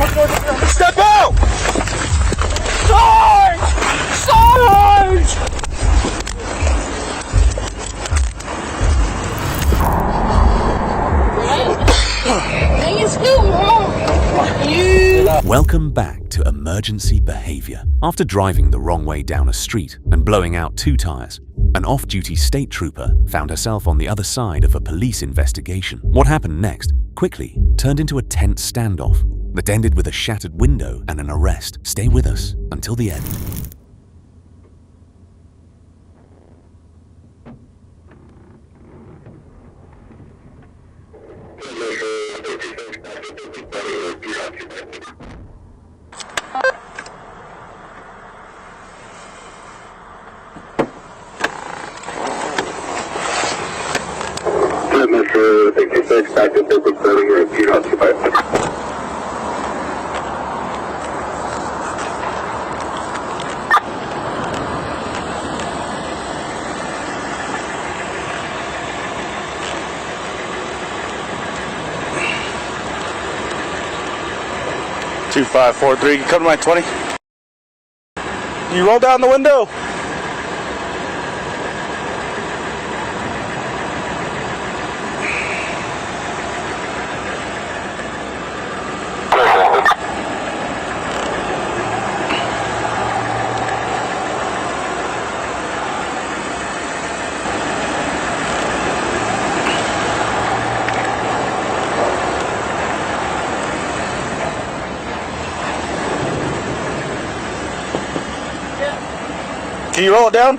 Step out! Sarge! Sarge! Welcome back to emergency behavior. After driving the wrong way down a street and blowing out 2 tires, an off-duty state trooper found herself on the other side of a police investigation. What happened next quickly turned into a tense standoff that ended with a shattered window and an arrest. Stay with us until the end. Metro 66, active business building, repeat occupied. Two 543. You come to my 20. You roll down the window. Can you roll it down?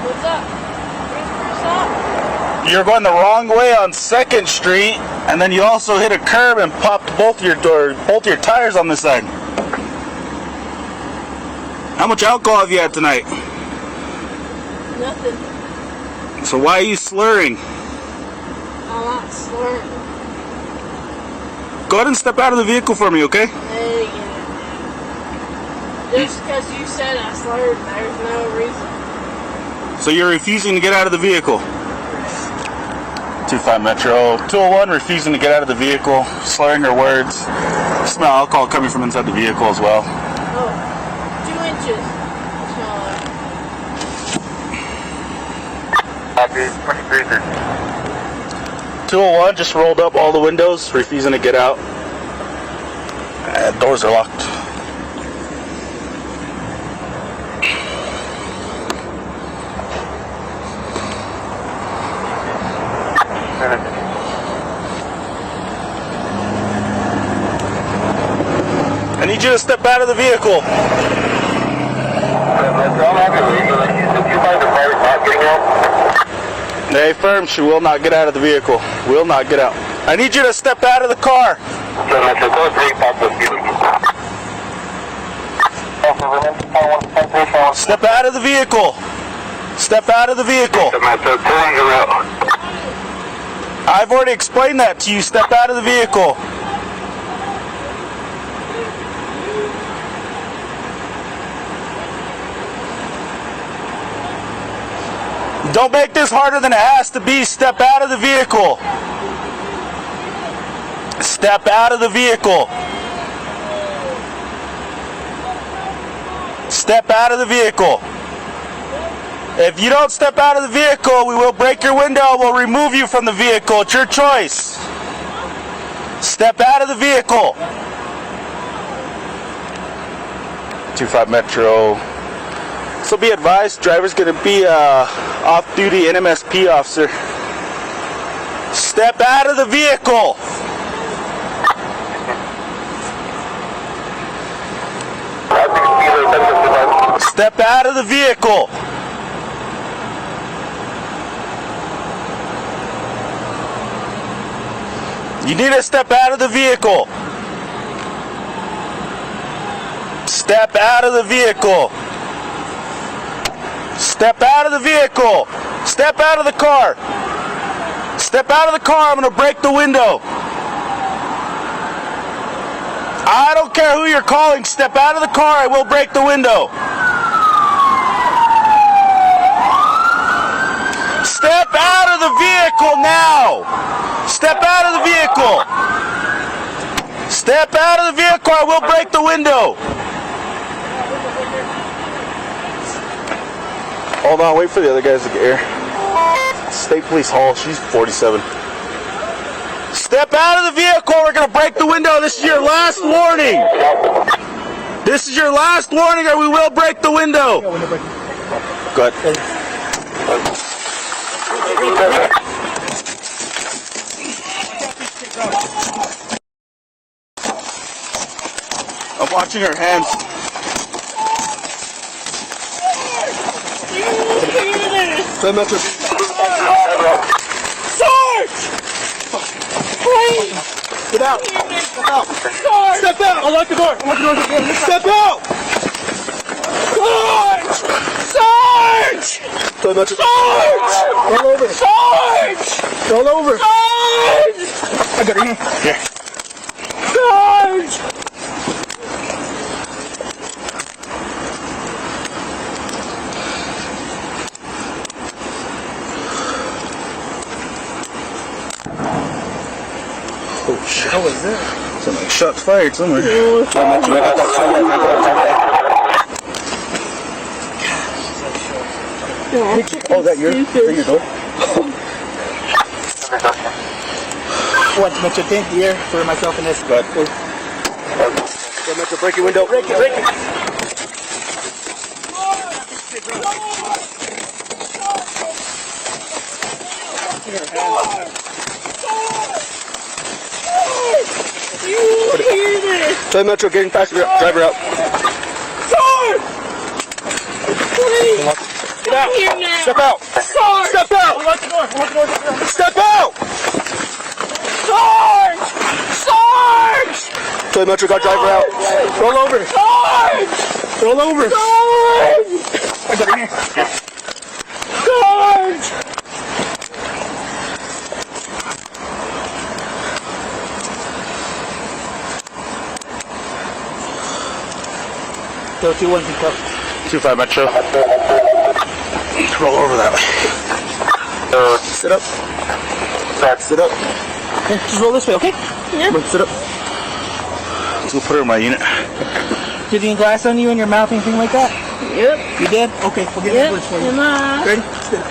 What's up? You're going the wrong way on 2nd Street, and then you also hit a curb and popped both your tires on this side. How much alcohol have you had tonight? Nothing. So why are you slurring? I'm not slurring. Go ahead and step out of the vehicle for me, okay? Hey, yeah. Just because you said I slurred, there's no reason. So you're refusing to get out of the vehicle? 25 Metro 201, refusing to get out of the vehicle, slurring her words. Smell alcohol coming from inside the vehicle as well. Oh, 2 inches. That's all. Copy, 23. 201 just rolled up all the windows, refusing to get out. Doors are locked. I need you to step out of the vehicle. They affirm she will not get out of the vehicle. Will not get out. I need you to step out of the car. Step out of the vehicle. Step out of the vehicle. I've already explained that to you. Step out of the vehicle. Don't make this harder than it has to be. Step out of the vehicle. Step out of the vehicle. Step out of the vehicle. If you don't step out of the vehicle, we will break your window and we'll remove you from the vehicle. It's your choice. Step out of the vehicle. 25 Metro. So be advised, driver's going to be off-duty NMSP officer. Step out of the vehicle. Step out of the vehicle. You need to step out of the vehicle. Step out of the vehicle. Step out of the vehicle. Step out of the car. Step out of the car. I'm going to break the window. I don't care who you're calling. Step out of the car. I will break the window. Step out of the vehicle now. Step out of the vehicle. Step out of the vehicle or we'll break the window. Hold on, wait for the other guys to get here. State Police Hall, she's 47. Step out of the vehicle, we're gonna break the window. This is your last warning. This is your last warning or we will break the window. Go ahead. I'm watching her hands. Get out! Step out! Step out! Unlock the door! Unlock the door! Step out! Sarge! Sarge! Sarge! Roll over! Sarge! Roll over! Sarge! I got her here. Sarge! Oh shit. How was that? Some like shots fired somewhere. Oh, is that your door? What, Metro, tank here for myself and this. Go ahead. Go, Metro, break your window. Break it, break it. Try Metro, getting passenger out, driver out. Please! Get out! Step out! Step out! Step out! Sarge! Sarge! Try Metro, got driver out. Roll over! Sarge! Roll over! Sarge! I got it here. Sarge! Go 2-1 and cup. 2-5 Metro. Roll over that way. Sit up. Sit up. Okay, just roll this way, okay? Yeah. Sit up. Let's go put her in my unit. Did you get glass on you in your mouth, anything like that? Yep. You did? Okay, we'll get this for you. Ready? Sit up.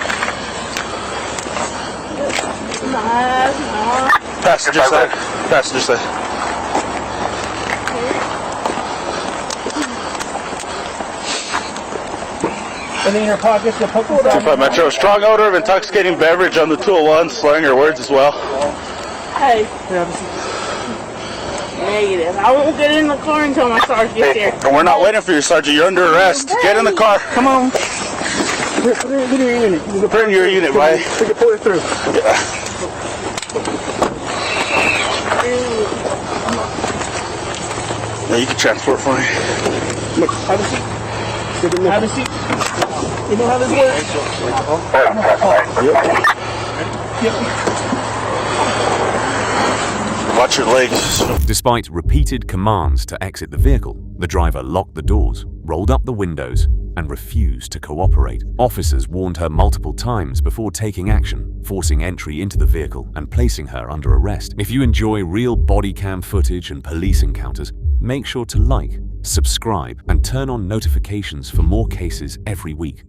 Passenger side. Passenger side. Anything in your pockets? 2-5 Metro. Strong odor of intoxicating beverage on the 201. Slurring her words as well. Hey. Negative. I won't get in the car until my sergeant gets here. And we're not waiting for you, Sergeant. You're under arrest. Get in the car. Come on. Put her in your unit. Put her in your unit, right? Pull her through. Yeah. Now you can transport for me. Look, have a seat. Have a seat. You know how this works? Yep. Watch your legs. Despite repeated commands to exit the vehicle, the driver locked the doors, rolled up the windows, and refused to cooperate. Officers warned her multiple times before taking action, forcing entry into the vehicle and placing her under arrest. If you enjoy real body cam footage and police encounters, make sure to like, subscribe, and turn on notifications for more cases every week.